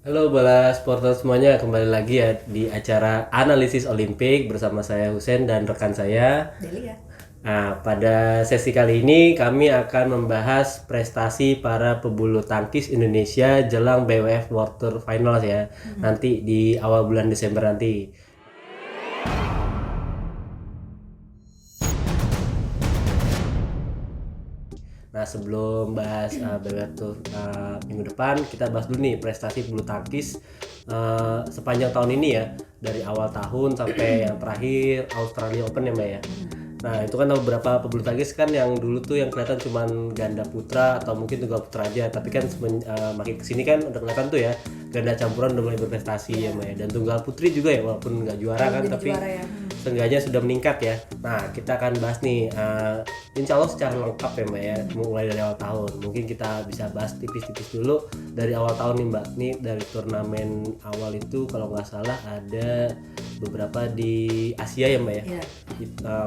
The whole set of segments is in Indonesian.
Halo bola supporter semuanya, kembali lagi ya di acara analisis Olimpik bersama saya Husen dan rekan saya. Delia. Nah, pada sesi kali ini kami akan membahas prestasi para pebulu tangkis Indonesia jelang BWF World Tour Finals ya. Nanti di awal bulan Desember nanti. Nah, sebelum bahas BWF Tour minggu depan, kita bahas dulu nih prestasi bulu tangkis sepanjang tahun ini ya, dari awal tahun sampai yang terakhir Australia Open ya Mbak ya. Nah, itu kan ada beberapa pebulu tangkis kan yang dulu tuh yang kelihatan cuman ganda putra atau mungkin tunggal putra aja, tapi kan makin kesini kan udah kelihatan tuh ya ganda campuran udah mulai berprestasi ya Mbak ya. Dan tunggal putri juga ya, walaupun nggak juara kan, Jadi tapi juara ya. seenggaknya sudah meningkat ya. Nah, kita akan bahas nih insya Allah secara lengkap ya Mbak ya, mulai dari awal tahun. Mungkin kita bisa bahas tipis-tipis dulu dari awal tahun nih Mbak. Nih dari turnamen awal itu kalau nggak salah ada beberapa di Asia ya Mbak ya. Iya.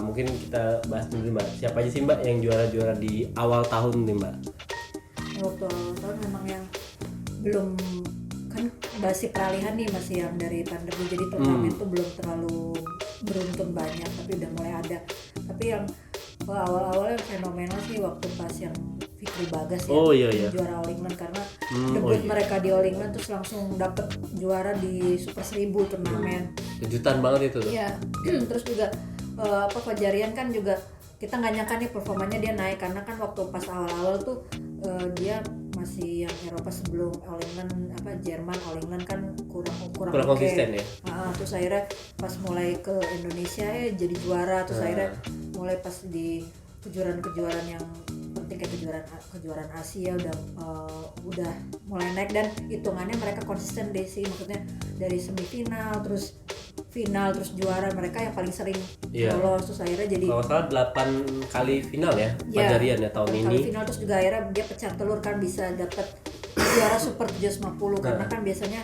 Mungkin kita bahas dulu Mbak. Siapa aja sih Mbak yang juara-juara di awal tahun nih Mbak? Waktu tahun memang yang belum kan masih peralihan nih, masih yang dari pandemi, jadi turnamen tuh belum terlalu beruntun banyak, tapi udah mulai ada. Tapi yang awal-awal yang fenomenal sih waktu pas yang Fikri Bagas ya, Oh, iya. juara All England, karena Oh, debut iya. mereka di All England terus langsung dapet juara di Super 1000 turnamen. Kejutan banget itu tuh. Iya. Terus juga Fajarian kan juga kita nggak nyangka nih performanya dia naik, karena kan waktu pas awal-awal tuh dia masih yang Eropa sebelum All England, Jerman All England kan kurang Kurang oke. konsisten ya. Terus akhirnya pas mulai ke Indonesia jadi juara, terus akhirnya mulai pas di kejuaraan-kejuaraan yang penting kayak kejuaraan Asia udah mulai naik, dan hitungannya mereka konsisten deh sih, maksudnya dari semifinal terus final terus juara, mereka yang paling sering lolos. Terus akhirnya jadi Kalau salah 8 kali final ya Fajarian ya tahun ini. kali final, terus juga akhirnya dia pecah telur kan, bisa dapat juara Super 750 karena kan biasanya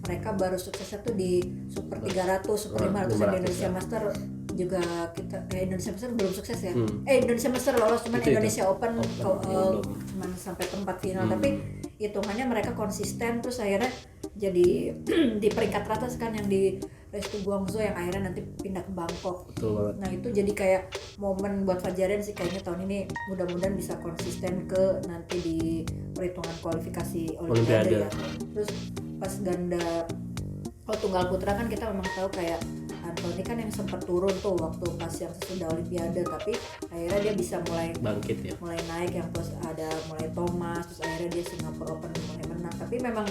mereka baru suksesnya tuh di Super 300, Super 500, dan Indonesia Master juga Indonesia Master belum sukses ya. Indonesia Master lolos, cuman Indonesia Open cuman sampai perempat final. Tapi hitungannya mereka konsisten, terus akhirnya jadi di peringkat teratas kan, yang di Restu Guangzhou yang akhirnya nanti pindah ke Bangkok. Betul banget. Nah itu jadi kayak momen buat Fajarian sih kayaknya tahun ini, mudah-mudahan bisa konsisten ke nanti di perhitungan kualifikasi Olimpiade ya. Terus pas tunggal putra kan kita memang tahu kayak Anthony kan yang sempat turun tuh waktu pas yang sesudah Olimpiade, tapi akhirnya dia bisa mulai Bangkit ya. mulai naik, yang terus ada mulai Thomas, terus akhirnya dia Singapore Open mulai menang. Tapi memang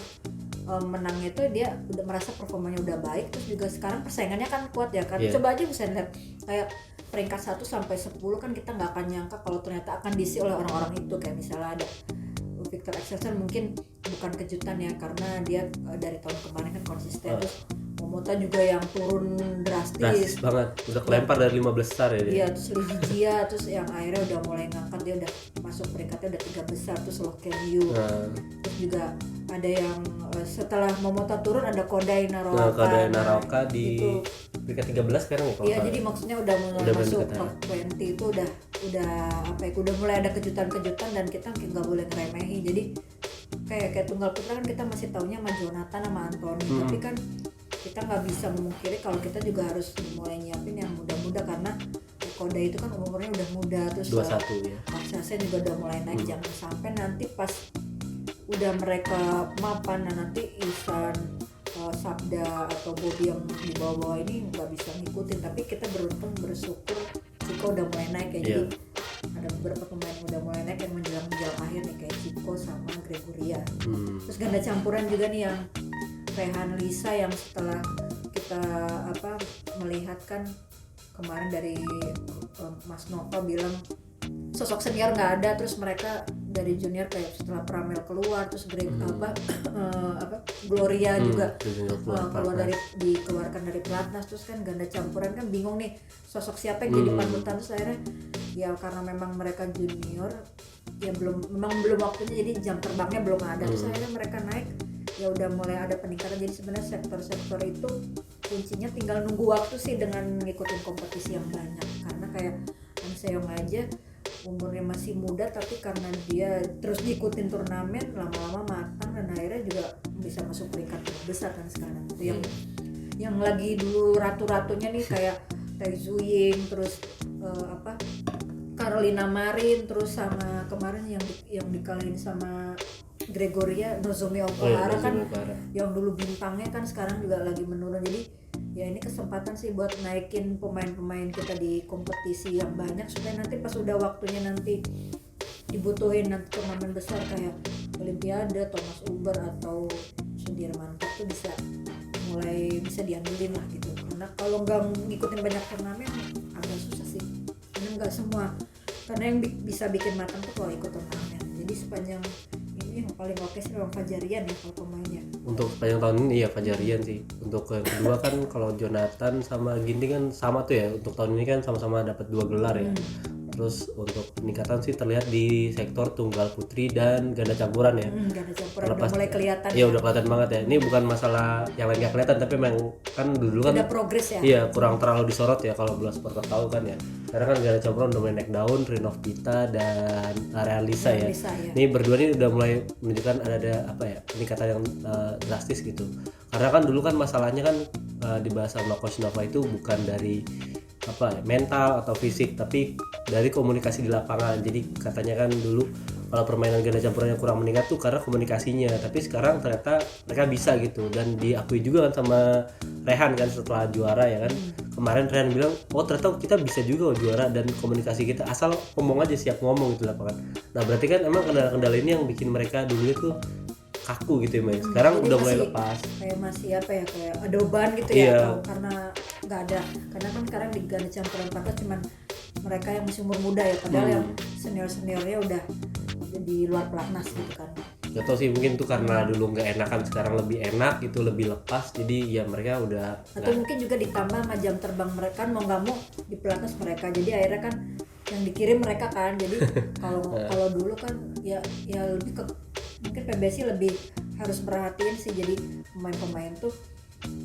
menangnya itu dia udah merasa performanya udah baik, terus juga sekarang persaingannya kan kuat ya kan. Coba aja bisa lihat kayak peringkat 1 sampai 10 kan, kita nggak akan nyangka kalau ternyata akan diisi oleh orang-orang itu. Kayak misalnya ada Victor Axelsen, mungkin bukan kejutan ya karena dia dari tahun kemarin kan konsisten. Terus Momota juga yang turun drastis banget, udah kelempar dari 5 besar ya dia. Iya, terus Lee Jia terus yang akhirnya udah mulai ngangkat, dia udah masuk peringkatnya udah 3 besar. Terus Loh Ken Yu, terus juga ada yang setelah Momota turun ada Kodai Naraoka. Naraoka di peringkat 13 sekarang ya. Iya, jadi maksudnya udah mulai masuk top 20 itu udah udah mulai ada kejutan-kejutan, dan kita nggak boleh ngeremehin. Jadi kayak tunggal putra kan kita masih taunya sama Jonathan sama Anthony, tapi kan kita nggak bisa memungkiri kalau kita juga harus mulai nyiapin yang muda-muda, karena Koda itu kan umurnya udah muda. Terus 21 ya. Aksasen juga udah mulai naik. Jangan sampai nanti pas udah mereka mapan, nah nanti Ihsan, Sabda atau Bobby yang di bawah ini nggak bisa ngikutin. Tapi kita beruntung bersyukur Ciko udah mulai naik ya. Jadi ada beberapa pemain yang udah mulai naik yang menjelang akhir nih, kayak Ciko sama Gregoria. Terus ganda campuran juga nih yang Rehan Lisa, yang setelah kita melihat kan kemarin dari Mas Nova bilang sosok senior nggak ada, terus mereka dari junior kayak setelah Pramel keluar, terus Gloria juga dikeluarkan dari pelatnas. Terus kan ganda campuran kan bingung nih sosok siapa yang jadi panutan. Terus akhirnya ya karena memang mereka junior ya memang belum waktunya, jadi jam terbangnya belum ada. Terus akhirnya mereka naik ya udah mulai ada peningkatan. Jadi sebenarnya sektor-sektor itu kuncinya tinggal nunggu waktu sih dengan ngikutin kompetisi yang banyak. Karena kayak An Seong aja umurnya masih muda, tapi karena dia terus ngikutin turnamen lama-lama matang, dan akhirnya juga bisa masuk peringkat besar kan sekarang. Itu yang lagi dulu ratu-ratunya nih kayak Tai Zuying, terus Carolina Marin, terus sama kemarin yang dikalahin sama Gregoria Nozomi Okuhara kan, yang dulu bintangnya kan sekarang juga lagi menurun. Jadi ya ini kesempatan sih buat naikin pemain-pemain kita di kompetisi yang banyak, supaya nanti pas udah waktunya nanti dibutuhin nanti turnamen besar kayak Olimpiade, Thomas Uber atau Sudirman Cup tuh bisa diambilin lah gitu. Karena kalau nggak ngikutin banyak turnamen agak susah sih. Karena nggak semua, karena yang bisa bikin matang tuh kalau ikut turnamen. Jadi sepanjang ini yang paling oke sih memang Fajarian ya kalau pemainnya. Untuk sepanjang tahun ini ya Fajarian sih. Untuk yang kedua kan kalau Jonathan sama Ginting kan sama tuh ya. Untuk tahun ini kan sama-sama dapat 2 gelar ya. Terus untuk peningkatan sih terlihat di sektor tunggal putri dan ganda campuran ya. Ganda campuran udah mulai kelihatan. Iya udah kelihatan banget ya. Ini bukan masalah yang lain nggak kelihatan, tapi memang kan dulu kan ada progres ya. Iya kurang terlalu disorot ya kalau Bola Supporter tahu kan ya. Karena kan ganda campuran udah mulai naik daun, Rinov Pita dan Realisa ya. Ini berdua ini udah mulai menunjukkan ada apa ya peningkatan yang drastis gitu. Karena kan dulu kan masalahnya kan dibahas sama Coach Nova itu bukan dari mental atau fisik, tapi dari komunikasi di lapangan. Jadi katanya kan dulu kalau permainan ganda campuran yang kurang meningkat tuh karena komunikasinya, tapi sekarang ternyata mereka bisa gitu, dan diakui juga kan sama Rehan kan setelah juara ya kan. Kemarin Rehan bilang ternyata kita bisa juga juara dan komunikasi kita asal ngomong aja, siap ngomong gitu lapangan. Nah berarti kan emang kendala-kendala ini yang bikin mereka dulu itu kaku gitu ya Mas. Sekarang udah mulai lepas. Kayak masih kayak ada beban gitu ya, atau karena nggak ada. Karena kan sekarang di ganda campuran padat cuman mereka yang masih umur muda ya, padahal yang seniornya udah di luar pelatnas gitu kan. Gak tau sih, mungkin tuh karena dulu nggak enakan, sekarang lebih enak gitu, lebih lepas, jadi ya mereka udah. Atau mungkin juga ditambah sama jam terbang mereka, mau nggak mau di pelatnas mereka, jadi akhirnya kan yang dikirim mereka kan. Jadi kalau dulu kan ya lebih ke mungkin PBSI lebih harus perhatiin sih, jadi pemain-pemain tuh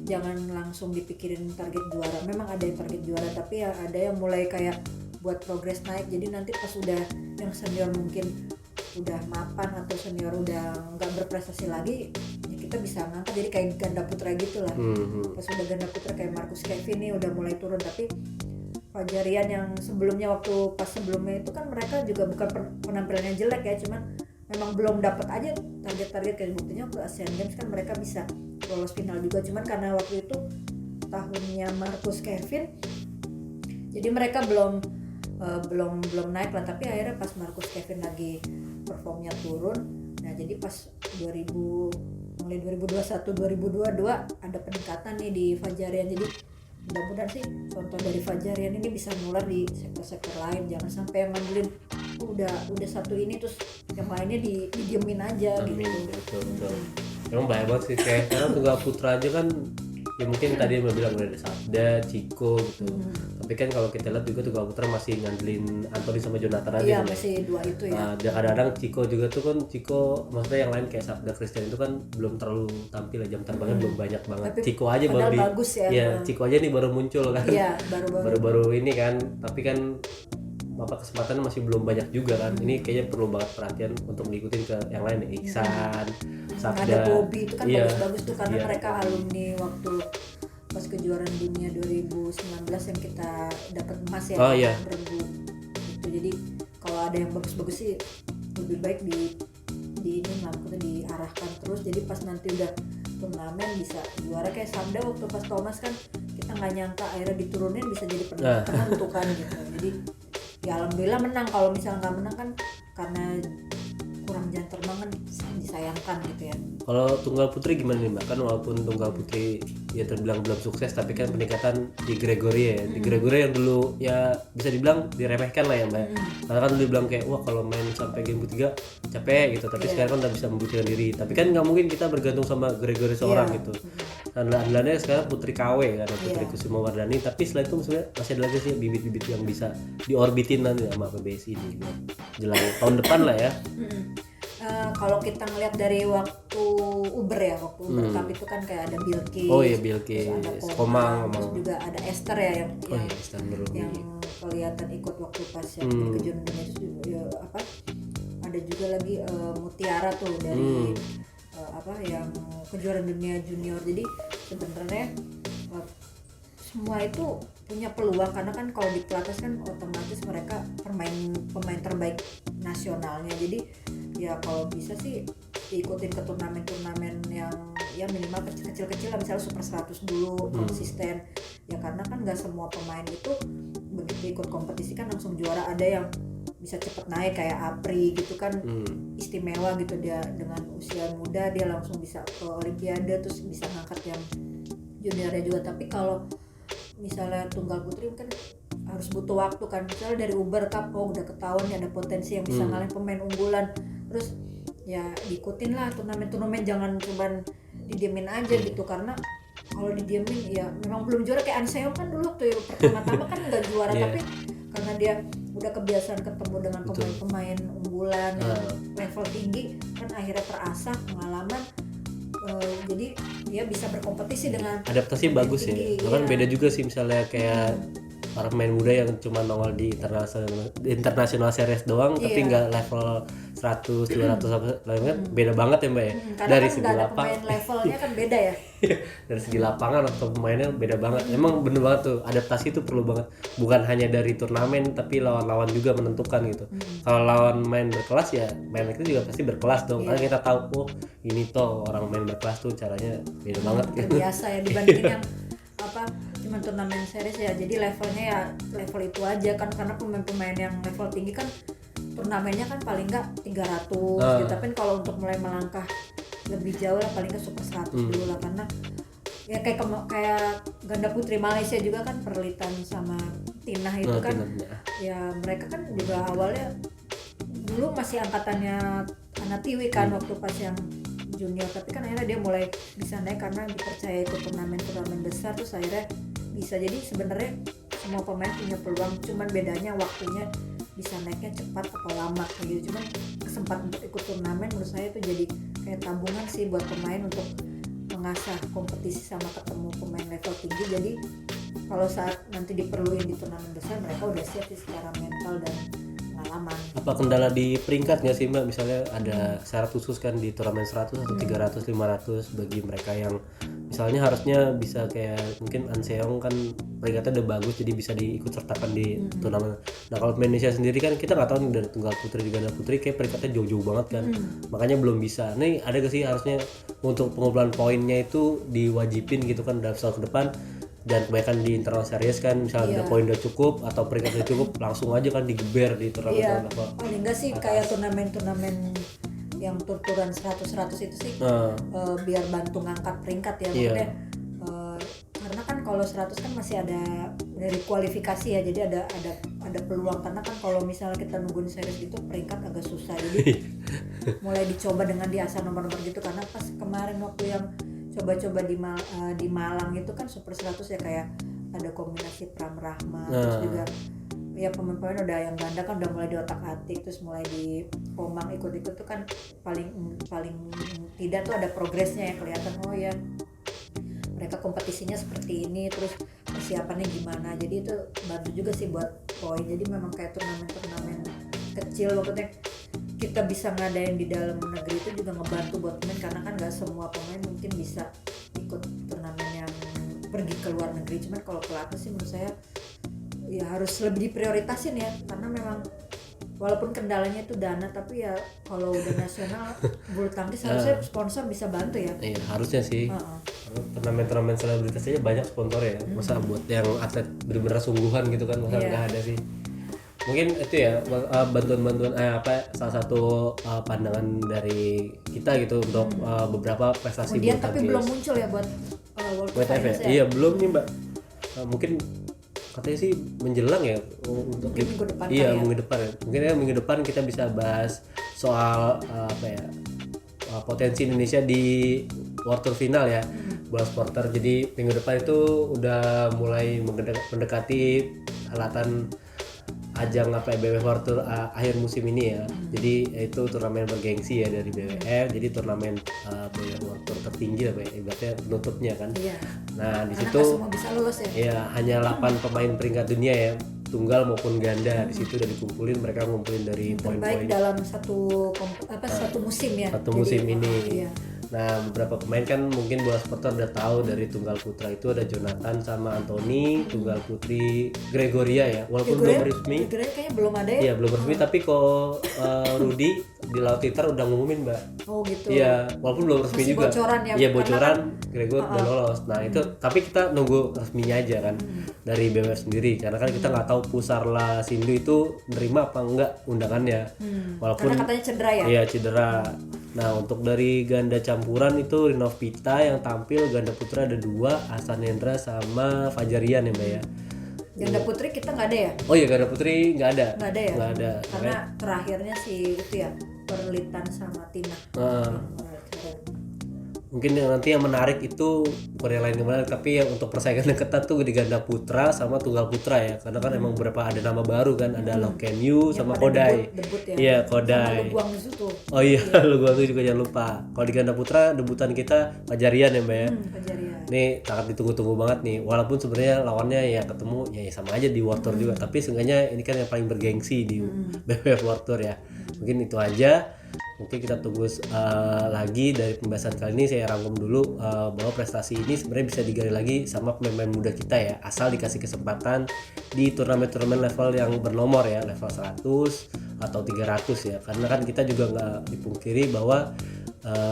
jangan langsung dipikirin target juara. Memang ada yang target juara, tapi ya ada yang mulai kayak buat progres naik. Jadi nanti pas udah yang senior mungkin udah mapan atau senior udah nggak berprestasi lagi, ya kita bisa ngangkat jadi kayak ganda putra gitu lah. Pas udah ganda putra kayak Marcus Kevin nih udah mulai turun, tapi Fajarian yang sebelumnya pas sebelumnya itu kan mereka juga bukan penampilannya jelek ya, cuman memang belum dapat aja target-target. Kayak buktinya ke Asian Games kan mereka bisa lolos final juga, cuman karena waktu itu tahunnya Marcus Kevin jadi mereka belum naik lah. Tapi akhirnya pas Marcus Kevin lagi performnya turun, nah jadi pas mulai 2021 2022 ada peningkatan nih di Fajarian. Jadi mudah-mudahan sih contoh dari Fajarian ini bisa nular di sektor-sektor lain, jangan sampai yang ngandelin udah satu ini terus yang lainnya didiemin aja. Amin, gitu. betul. Emang bahaya banget sih, kayak sekarang tunggal putra aja kan ya mungkin tadi yang bilang udah ada Sabda, Ciko gitu. Tapi kan kalau kita lihat juga tunggal putra masih ngandelin Anthony sama Jonathan aja. Iya, masih dua itu ya. Nah, kadang-kadang Ciko juga tuh kan, maksudnya yang lain kayak Sabda Christian itu kan belum terlalu tampil ya, jam terbangnya belum banyak banget. Tapi Ciko aja baru bagus ya. Iya, Ciko aja nih baru muncul kan. Iya, baru ini kan, tapi kan kesempatannya masih belum banyak juga kan. Ini kayaknya perlu banget perhatian untuk ngikutin ke yang lain ya, Iksan, Sabda. Ada Bobby itu kan bagus-bagus tuh karena mereka alumni waktu pas kejuaraan dunia 2019 yang kita dapat emas ya. Bergu itu. Jadi kalau ada yang bagus-bagus sih lebih baik di ini maksudnya diarahkan terus, jadi pas nanti udah turnamen bisa juara. Kayak Sabda waktu pas Thomas kan kita nggak nyangka akhirnya diturunin bisa jadi penentukan gitu. Jadi ya alhamdulillah menang. Kalau misalnya nggak menang kan karena kurang jam terbang kan disayangkan gitu ya. Kalau tunggal putri gimana nih Mbak? Kan walaupun tunggal putri ya terbilang belum sukses, tapi kan peningkatan di Gregoria ya. Di Gregoria yang dulu ya bisa dibilang diremehkan lah ya Mbak. Karena kan dulu dibilang kayak wah kalau main sampai game ketiga capek gitu, tapi sekarang kan udah bisa membuktikan diri. Tapi kan nggak mungkin kita bergantung sama Gregoria seorang gitu. Andalannya sekarang Putri KW kan, Putri Kusuma Wardani. Tapi setelah itu sebenarnya masih ada lagi sih bibit-bibit yang bisa diorbitin nanti sama PBSI ini jelang tahun depan lah ya. Kalau kita ngeliat dari waktu Uber Cup itu kan kayak ada Bilkis. Oh iya Bilkis, Komang. Terus juga ada Esther ya yang kelihatan ikut waktu pas yang kejuaraan dunia itu ya, ada juga lagi Mutiara tuh dari yang kejuaraan dunia junior. Jadi sebenarnya semua itu punya peluang, karena kan kalau di pelatnas kan otomatis mereka pemain terbaik nasionalnya. Jadi ya kalau bisa sih diikutin ke turnamen-turnamen yang ya minimal kecil-kecil lah, misalnya Super 100 dulu konsisten ya, karena kan nggak semua pemain itu begitu ikut kompetisi kan langsung juara. Ada yang bisa cepet naik kayak Apri gitu kan, istimewa gitu, dia dengan usia muda dia langsung bisa ke Olimpiade terus bisa ngangkat yang juniornya juga. Tapi kalau misalnya tunggal putri kan harus butuh waktu kan, misalnya dari Uber Cup udah ketahuan nih ada potensi yang bisa ngalahin pemain unggulan, terus ya diikutin lah turnamen-turnamen, jangan cuman didiemin aja gitu. Karena kalau didiemin ya memang belum juara, kayak Anseong kan dulu waktu pertama-tama kan nggak juara tapi karena dia udah kebiasaan ketemu dengan pemain-pemain unggulan yang level tinggi kan akhirnya terasah pengalaman, jadi dia bisa berkompetisi dengan adaptasi bagus tinggi, ya. Bahkan beda juga sih misalnya kayak para pemain muda yang cuma nongol di international series doang tapi nggak level 100, 200 lainnya beda banget ya Mbak ya. Karena Dari kan segi ada lapangan pemain levelnya kan beda ya. dari segi lapangan atau pemainnya beda banget. Emang bener banget tuh, adaptasi itu perlu banget. Bukan hanya dari turnamen tapi lawan-lawan juga menentukan gitu. Kalau lawan main berkelas ya main itu juga pasti berkelas dong. Karena kita tahu ini toh orang main berkelas tuh caranya beda banget gitu. Biasa ya dibandingin yang cuman turnamen series ya. Jadi levelnya ya level itu aja kan, karena pemain-pemain yang level tinggi kan turnamennya kan paling enggak 300 gitu. Tapi kalau untuk mulai melangkah lebih jauh lah paling enggak Super 100 dulu lah, karena ya kayak ganda putri Malaysia juga kan Perlitan sama Tinah itu kan ya mereka kan juga awalnya dulu masih angkatannya Ana Tiwi kan waktu pas yang junior, tapi kan akhirnya dia mulai bisa naik karena dipercaya ikut turnamen besar, terus akhirnya bisa. Jadi sebenarnya semua pemain punya peluang, cuman bedanya waktunya bisa naiknya cepat atau lama gitu. Cuman kesempatan untuk ikut turnamen menurut saya itu jadi kayak tabungan sih buat pemain untuk mengasah kompetisi sama ketemu pemain level tinggi. Jadi kalau saat nanti diperluin di turnamen besar mereka udah siap sih secara mental dan pengalaman. Apa kendala di peringkat nggak sih Mbak? Misalnya ada syarat khusus kan di turnamen 100 atau 300, 500 bagi mereka yang misalnya harusnya bisa kayak mungkin Anseong kan peringkatnya udah bagus jadi bisa diikut sertakan di turnamen. Nah kalau Indonesia sendiri kan kita nggak tahu nih dari tunggal putri di ganda putri kayak peringkatnya jauh-jauh banget kan, makanya belum bisa. Nih ada gak sih harusnya untuk pengumpulan poinnya itu diwajibin gitu kan dalam setahun ke depan? Dan kebanyakan di internal series kan misalnya poin udah cukup atau peringkat udah cukup langsung aja kan digeber di turnamen apa. Paling enggak sih kayak turnamen yang tur-turan 100 itu sih biar bantu ngangkat peringkat ya maksudnya. Karena kan kalau 100 kan masih ada dari kualifikasi ya, jadi ada peluang. Karena kan kalau misalnya kita nungguin series gitu peringkat agak susah, jadi mulai dicoba dengan diasah nomor-nomor gitu. Karena pas kemarin waktu yang coba-coba di Malang itu kan Super 100 ya kayak ada kombinasi Pram Rahma, terus juga ya pemain-pemain udah yang ganda kan udah mulai diotak-atik, terus mulai di Pomang ikut-ikut tuh kan paling tidak tuh ada progresnya ya, kelihatan ya mereka kompetisinya seperti ini, terus persiapannya gimana. Jadi itu bantu juga sih buat poin. Jadi memang kayak turnamen kecil maksudnya kita bisa ngadain di dalam negeri itu juga ngebantu buat pemain, karena kan nggak semua pemain mungkin bisa ikut turnamen yang pergi ke luar negeri. Cuman kalau pelatnas sih menurut saya ya harus lebih diprioritasin ya, karena memang walaupun kendalanya itu dana, tapi ya kalau udah nasional bulu tangkis harusnya sponsor bisa bantu ya. Iya harusnya sih. Turnamen selebritas aja banyak sponsor ya. Masa buat yang atlet bener-bener sungguhan gitu kan masa nggak ada sih. Mungkin itu ya bantuan salah satu pandangan dari kita gitu untuk beberapa prestasi kemudian bulu tapi tangkis. belum muncul ya buat World WTF ya? Iya belum nih Mbak. Mungkin katanya sih menjelang ya untuk minggu depan. Iya minggu depan ya. Mungkin ya minggu depan kita bisa bahas soal potensi Indonesia di World Tour final ya, bola supporter. Jadi minggu depan itu udah mulai mendekati alatan ajang BWF World Tour akhir musim ini ya. Jadi itu turnamen bergengsi ya dari BWF. Jadi turnamen BWF World Tour tertinggi lah ibaratnya penutupnya kan. Iya. Nah di karena situ semua bisa lulus ya. Iya hanya 8 pemain peringkat dunia ya, tunggal maupun ganda. Di situ udah dikumpulin, mereka ngumpulin dari terbaik poin-poin dalam satu musim ya. satu musim ini. Iya. Nah, beberapa pemain kan mungkin bola supporter udah tahu dari tunggal putra itu ada Jonathan sama Anthony, tunggal putri Gregoria ya. Walaupun belum resmi. Gregoria kayaknya belum ada ya. Iya, belum resmi tapi kok Rudy di Laut Twitter udah ngumumin, Mbak. Oh gitu. Iya, walaupun belum resmi Masih juga. bocoran ya, Iya, karena bocoran Gregor udah lolos. Nah, itu tapi kita nunggu resminya aja kan dari BWF sendiri karena kan kita nggak tahu Pusarla Sindu itu nerima apa enggak undangannya. Walaupun Karena katanya cedera ya. iya cedera. Nah, untuk dari ganda campuran itu Rinov Pita yang tampil, ganda putra ada 2, Ahsan Hendra sama Fajarian ya, Mbak ya. Ganda putri kita nggak ada ya? Oh iya, ganda putri nggak ada. Nggak ada ya? Nggak ada. Karena terakhirnya sih itu ya Perlitan sama Tina. Mungkin yang nanti yang menarik itu bukan yang lain yang menarik tapi yang untuk persaingan yang ketat tuh di ganda putra sama tunggal putra ya karena kan emang beberapa ada nama baru kan ada Loken Yu sama Kodai. Debut ya. Iya Sama Kodai. Lu Guangzhou tuh. Oh iya lu gua tuh juga jangan lupa. Kalau di ganda putra debutan kita Fajarian ya Mbak ya. Fajarian. Ini sangat ditunggu-tunggu banget nih walaupun sebenarnya lawannya ya ketemu ya sama aja di World Tour juga tapi seenggaknya ini kan yang paling bergengsi di BWF World Tour ya. Mungkin itu aja. Mungkin kita tunggu lagi dari pembahasan kali ini saya rangkum dulu bahwa prestasi ini sebenarnya bisa digali lagi sama pemain-pemain muda kita ya asal dikasih kesempatan di turnamen-turnamen level yang bernomor ya level 100 atau 300 ya karena kan kita juga nggak dipungkiri bahwa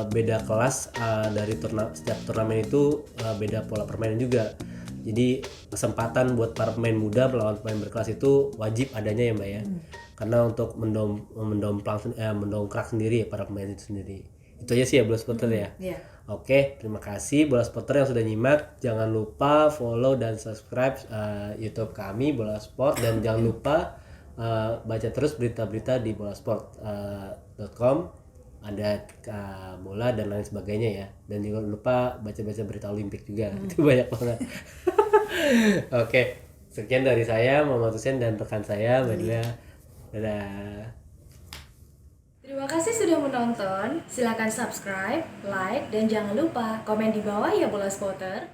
beda kelas dari setiap turnamen itu beda pola permainan juga jadi kesempatan buat para pemain muda melawan pemain berkelas itu wajib adanya ya Mbak ya karena untuk mendongkrak sendiri ya para pemain itu sendiri itu aja sih ya Bola Supporter ya. Iya. Oke, terima kasih Bola Supporter yang sudah nyimak. Jangan lupa follow dan subscribe YouTube kami Bola Sport dan jangan lupa baca terus berita-berita di bolasport.com ada bola dan lain sebagainya ya. Dan jangan lupa baca-baca berita Olimpik juga. Itu banyak banget. Oke, sekian dari saya Muhammad Hussein dan rekan saya Mbak Dila. Dadah. Terima kasih sudah menonton. Silakan subscribe, like, dan jangan lupa komen di bawah ya Bola Spotter.